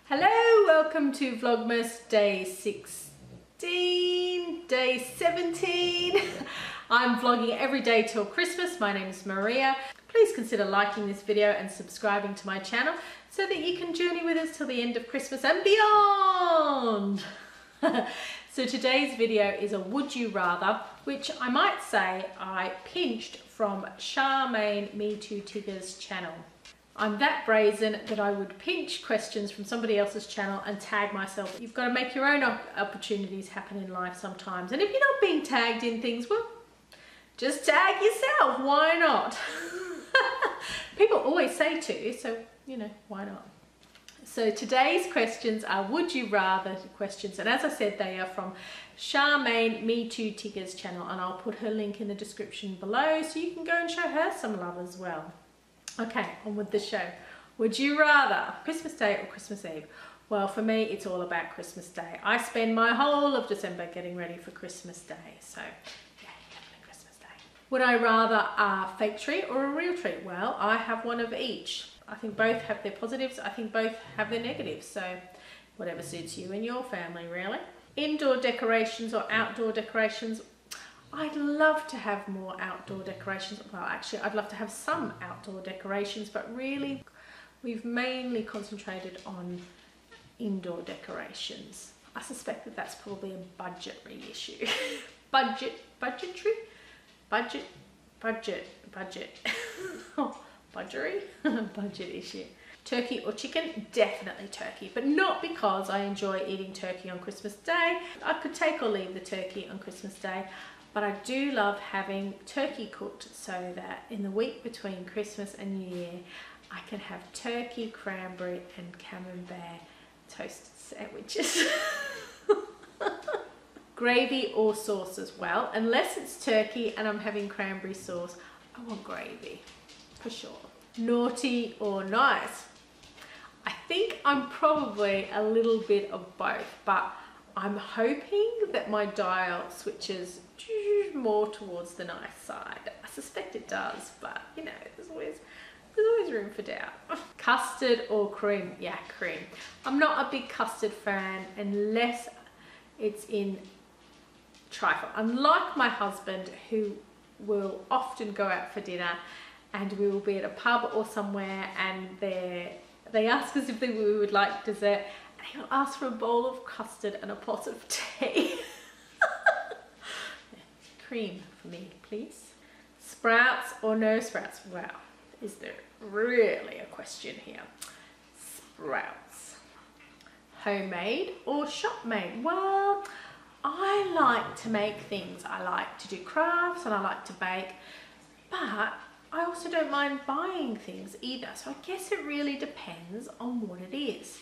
Hello, welcome to Vlogmas day 16, day 17. I'm vlogging every day till Christmas. My name is Maria. Please consider liking this video and subscribing to my channel so that you can journey with us till the end of Christmas and beyond. So today's video is a would you rather, which I might say I pinched from Charmaine metotigger's channel. I'm that brazen that I would pinch questions from somebody else's channel and tag myself. You've got to make your own opportunities happen in life sometimes. And if you're not being tagged in things, well, just tag yourself. Why not? People always say to, so, you know, why not? So today's questions are would you rather questions. And as I said, they are from Charmaine metotigger's channel. And I'll put her link in the description below so you can go and show her some love as well. Okay, on with the show. Would you rather Christmas Day or Christmas Eve? Well, for me, it's all about Christmas Day. I spend my whole of December getting ready for Christmas Day. So, yeah, definitely Christmas Day. Would I rather a fake tree or a real tree? Well, I have one of each. I think both have their positives. I think both have their negatives. So, whatever suits you and your family, really. Indoor decorations or outdoor decorations? I'd love to have more outdoor decorations. Well, actually, I'd love to have some outdoor decorations, but really, we've mainly concentrated on indoor decorations. I suspect that that's probably a budgetary issue. Budget issue. Turkey or chicken? Definitely turkey, but not because I enjoy eating turkey on Christmas Day. I could take or leave the turkey on Christmas Day. But I do love having turkey cooked so that in the week between Christmas and New Year, I can have turkey, cranberry and camembert toasted sandwiches. Gravy or sauce as well. Unless it's turkey and I'm having cranberry sauce, I want gravy for sure. Naughty or nice? I think I'm probably a little bit of both, but I'm hoping that my dial switches more towards the nice side. I suspect it does, but you know, there's always room for doubt. Custard or cream? Yeah, cream. I'm not a big custard fan unless it's in trifle. Unlike my husband, who will often go out for dinner and we will be at a pub or somewhere and they ask us if we would like dessert, and he'll ask for a bowl of custard and a pot of tea. Cream for me, please. Sprouts or no sprouts? Wow, is there really a question here? Sprouts. Homemade or shop made? Well, I like to make things. I like to do crafts and I like to bake, but I also don't mind buying things either. So I guess it really depends on what it is.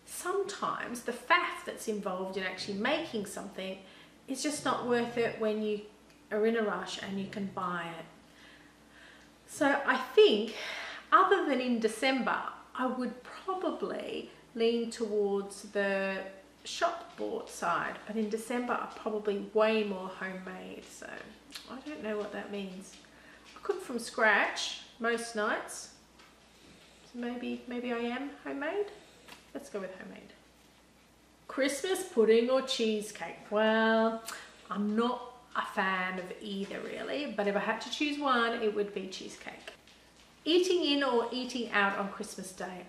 Sometimes the faff that's involved in actually making something is just not worth it when you are in a rush and you can buy it. So I think other than in December, I would probably lean towards the shop bought side, but in December I'm probably way more homemade. So I don't know what that means. I cook from scratch most nights, so maybe I am homemade. Let's go with homemade. Christmas pudding or cheesecake? Well, I'm not a fan of either really, but if I had to choose one, it would be cheesecake. Eating in or eating out on Christmas Day?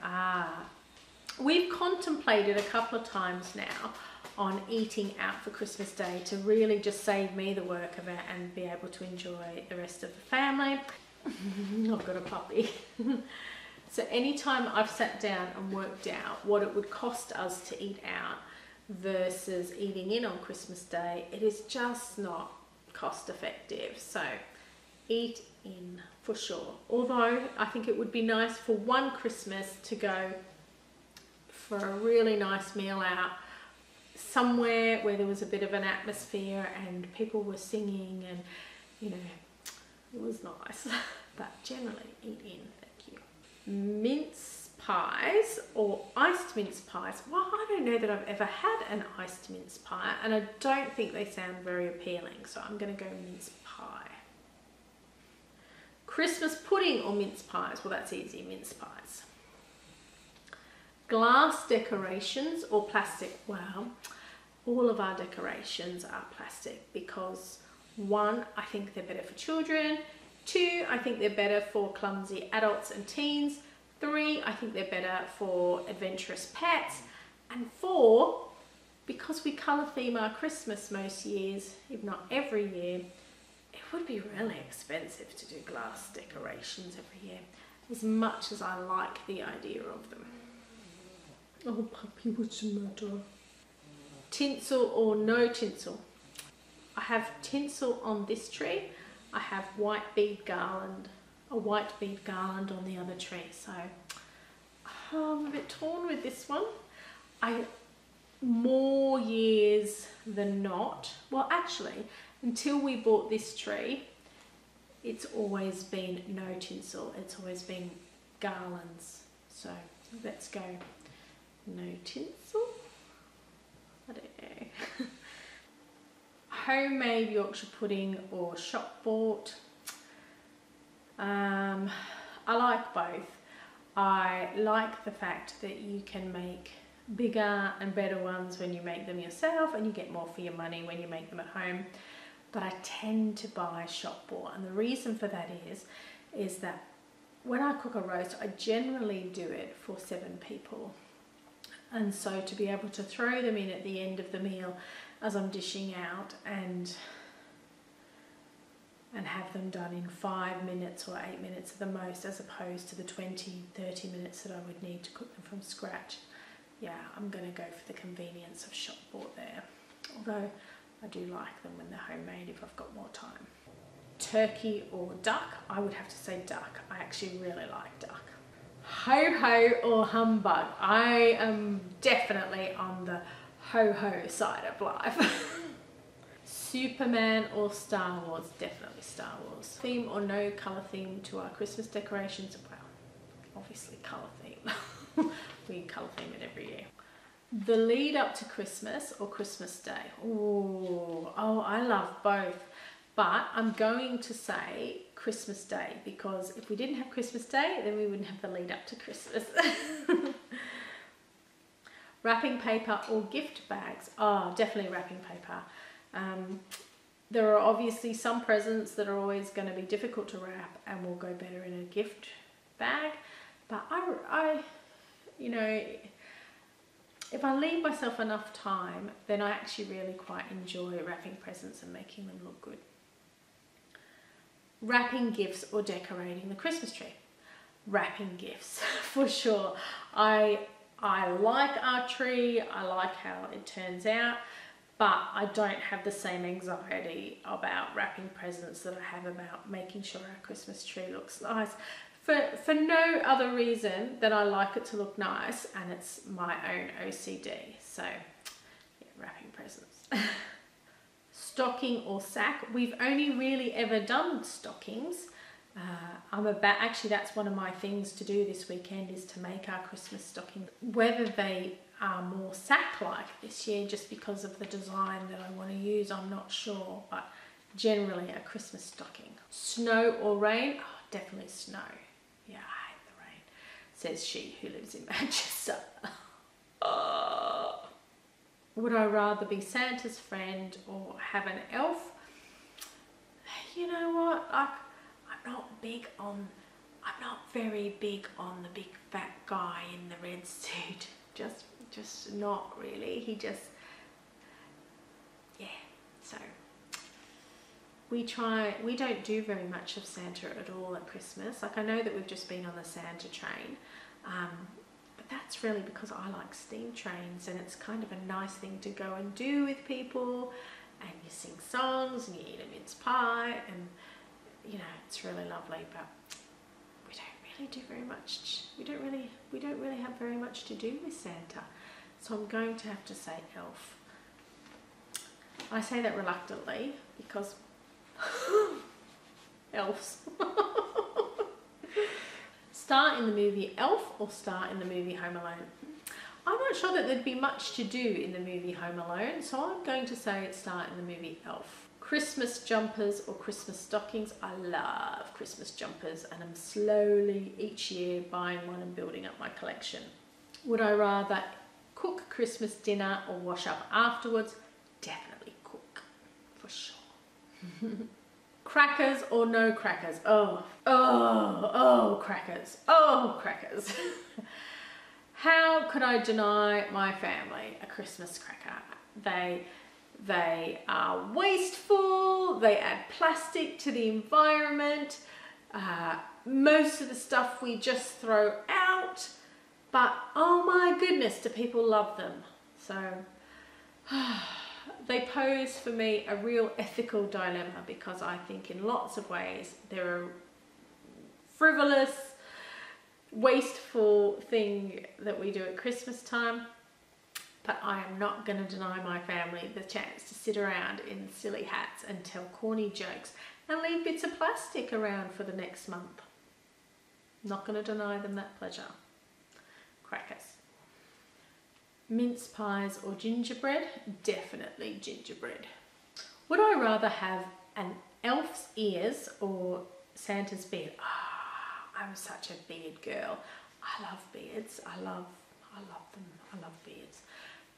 We've contemplated a couple of times now on eating out for Christmas Day to really just save me the work of it and be able to enjoy the rest of the family. I've got a puppy. So anytime I've sat down and worked out what it would cost us to eat out versus eating in on Christmas Day, it is just not cost effective. So eat in for sure. Although I think it would be nice for one Christmas to go for a really nice meal out somewhere where there was a bit of an atmosphere and people were singing and, you know, it was nice. But generally eat in, thank you. Mince pies or iced mince pies? Well, I don't know that I've ever had an iced mince pie and I don't think they sound very appealing, so I'm going to go mince pie. Christmas pudding or mince pies? Well, that's easy, mince pies. Glass decorations or plastic? Well, all of our decorations are plastic because 1, I think they're better for children. 2, I think they're better for clumsy adults and teens. 3, I think they're better for adventurous pets. And 4, because we colour theme our Christmas most years, if not every year, it would be really expensive to do glass decorations every year, as much as I like the idea of them. Oh, puppy, what's the matter? Tinsel or no tinsel? I have tinsel on this tree. I have a white bead garland on the other tree. So I'm a bit torn with this one. More years than not, well, actually, until we bought this tree, it's always been no tinsel. It's always been garlands. So let's go no tinsel. I don't know. Homemade Yorkshire pudding or shop bought? I like both. I like the fact that you can make bigger and better ones when you make them yourself, and you get more for your money when you make them at home. But I tend to buy shop bought, and the reason for that is that when I cook a roast, I generally do it for 7 people. And so to be able to throw them in at the end of the meal as I'm dishing out and have them done in 5 minutes or 8 minutes at the most, as opposed to the 20-30 minutes that I would need to cook them from scratch. Yeah, I'm going to go for the convenience of shop bought there. Although I do like them when they're homemade if I've got more time. Turkey or duck? I would have to say duck. I actually really like duck. Ho-ho or humbug? I am definitely on the ho-ho side of life. Superman or Star Wars? Definitely Star Wars. Theme or no colour theme to our Christmas decorations? Well, obviously colour theme. We colour theme it every year. The lead up to Christmas or Christmas Day? Oh, I love both. But I'm going to say Christmas Day, because if we didn't have Christmas Day, then we wouldn't have the lead up to Christmas. Wrapping paper or gift bags? Oh, definitely wrapping paper. There are obviously some presents that are always going to be difficult to wrap and will go better in a gift bag. But I you know, if I leave myself enough time, then I actually really quite enjoy wrapping presents and making them look good. Wrapping gifts or decorating the Christmas tree? Wrapping gifts, for sure. I like our tree, I like how it turns out, but I don't have the same anxiety about wrapping presents that I have about making sure our Christmas tree looks nice. For no other reason than I like it to look nice, and it's my own OCD. So, yeah, wrapping presents. Stocking or sack? We've only really ever done stockings. Actually, that's one of my things to do this weekend, is to make our Christmas stockings. Whether they are more sack-like this year, just because of the design that I want to use, I'm not sure. But generally, a Christmas stocking. Snow or rain? Oh, definitely snow. Yeah, I hate the rain, says she who lives in Manchester. Would I rather be Santa's friend or have an elf? You know what? I'm not very big on the big fat guy in the red suit. Just not really. Yeah. So we don't do very much of Santa at all at Christmas. Like, I know that we've just been on the Santa train, but that's really because I like steam trains, and it's kind of a nice thing to go and do with people, and you sing songs and you eat a mince pie, and you know, it's really lovely. But we don't really do very much. We don't really have very much to do with Santa, so I'm going to have to say elf. I say that reluctantly because elves. Star in the movie Elf or star in the movie Home Alone? I'm not sure that there'd be much to do in the movie Home Alone, so I'm going to say star in the movie Elf. Christmas jumpers or Christmas stockings. I love Christmas jumpers and I'm slowly each year buying one and building up my collection. Would I rather cook Christmas dinner or wash up afterwards? Definitely cook, for sure. Crackers or no crackers? Oh, crackers. Oh, crackers. How could I deny my family a Christmas cracker? They are wasteful, they add plastic to the environment, most of the stuff we just throw out, but oh my goodness, do people love them. So they pose for me a real ethical dilemma, because I think in lots of ways they're a frivolous, wasteful thing that we do at Christmas time. But I am not going to deny my family the chance to sit around in silly hats and tell corny jokes and leave bits of plastic around for the next month. Not going to deny them that pleasure. Crackers. Mince pies or gingerbread? Definitely gingerbread. Would I rather have an elf's ears or Santa's beard? I'm such a beard girl. I love beards. I love them. I love beards.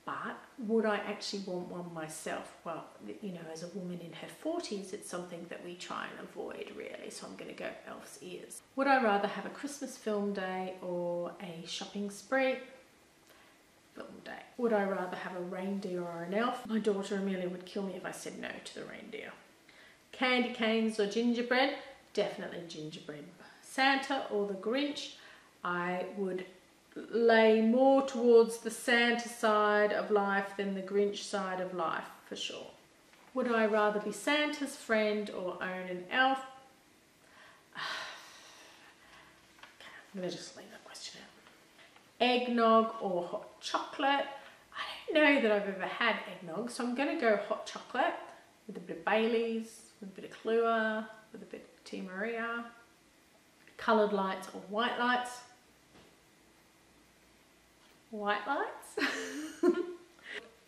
But would I actually want one myself? Well, you know, as a woman in her 40s, it's something that we try and avoid really. So I'm going to go elf's ears. Would I rather have a Christmas film day or a shopping spree? Film day. Would I rather have a reindeer or an elf? My daughter Amelia would kill me if I said no to the reindeer. Candy canes or gingerbread? Definitely gingerbread. Santa or the Grinch? I would lay more towards the Santa side of life than the Grinch side of life, for sure. Would I rather be Santa's friend or own an elf? I'm going to just leave that question out. Eggnog or hot chocolate? I don't know that I've ever had eggnog, so I'm going to go hot chocolate with a bit of Baileys, with a bit of Kahlua, with a bit of Tia Maria. Coloured lights or white lights? White lights?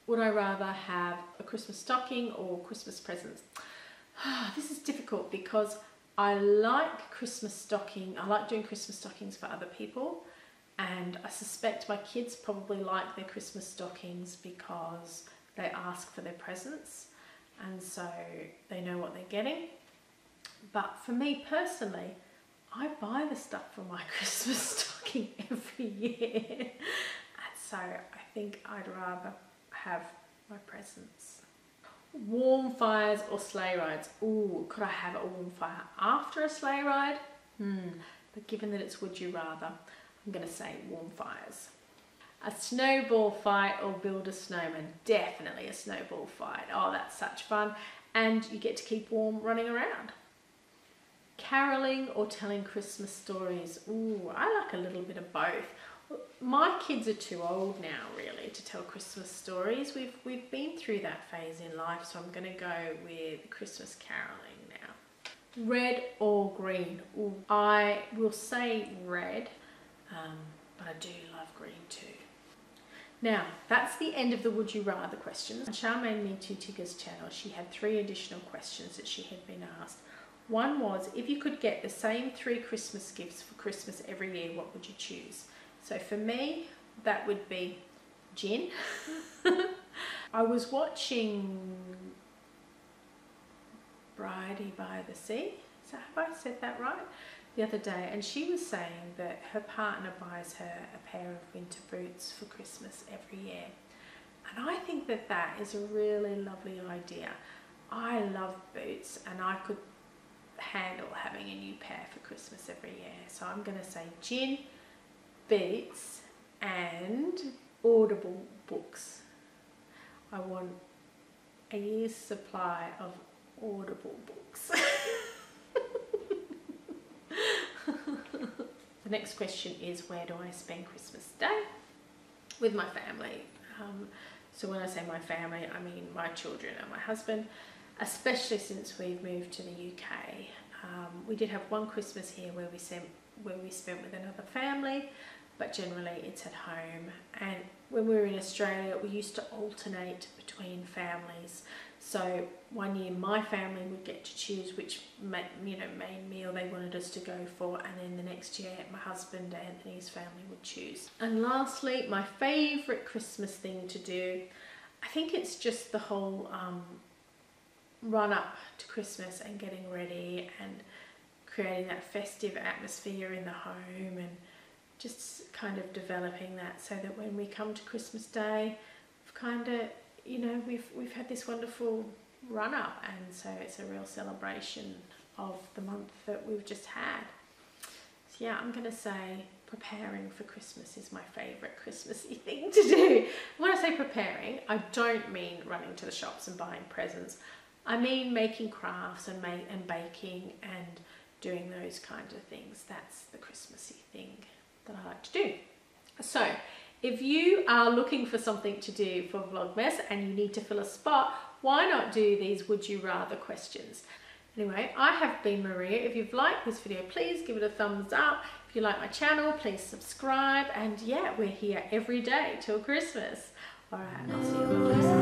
Would I rather have a Christmas stocking or Christmas presents? This is difficult because I like Christmas stocking. I like doing Christmas stockings for other people, and I suspect my kids probably like their Christmas stockings because they ask for their presents and so they know what they're getting. But for me personally, I buy the stuff for my Christmas stocking every year. And so I think I'd rather have my presents. Warm fires or sleigh rides? Ooh, could I have a warm fire after a sleigh ride? But given that it's would you rather, I'm going to say warm fires. A snowball fight or build a snowman? Definitely a snowball fight. Oh, that's such fun. And you get to keep warm running around. Caroling or telling Christmas stories? Ooh, I like a little bit of both. My kids are too old now really to tell Christmas stories. We've been through that phase in life, so I'm going to go with Christmas caroling now. Red or green? Ooh, I will say red, but I do love green too. Now, that's the end of the Would You Rather questions. On Charmaine Metotigger's channel, she had 3 additional questions that she had been asked. One was, if you could get the same 3 Christmas gifts for Christmas every year, what would you choose? So for me, that would be gin. I was watching Bridie by the Sea, so have I said that right? The other day, and she was saying that her partner buys her a pair of winter boots for Christmas every year. And I think that that is a really lovely idea. I love boots and I could handle having a new pair for Christmas every year. So I'm going to say gin, boots and Audible books. I want a year's supply of Audible books. The next question is, where do I spend Christmas Day? With my family. So when I say my family, I mean my children and my husband, especially since we've moved to the UK. We did have one Christmas here where we spent with another family, but generally it's at home. And when we were in Australia, we used to alternate between families. So one year my family would get to choose which main meal they wanted us to go for, and then the next year my husband Anthony's family would choose. And lastly, my favourite Christmas thing to do, I think it's just the whole run up to Christmas and getting ready and creating that festive atmosphere in the home, and just kind of developing that so that when we come to Christmas Day, we've kind of, we've had this wonderful run up, and so it's a real celebration of the month that we've just had. So yeah, I'm going to say preparing for Christmas is my favourite Christmassy thing to do. When I say preparing, I don't mean running to the shops and buying presents. I mean making crafts and baking and doing those kinds of things. That's the Christmassy thing that I like to do. So if you are looking for something to do for Vlogmas and you need to fill a spot, why not do these would you rather questions? Anyway, I have been Maria. If you've liked this video, please give it a thumbs up. If you like my channel, please subscribe. And yeah, we're here every day till Christmas. All right, I'll see you on the next one.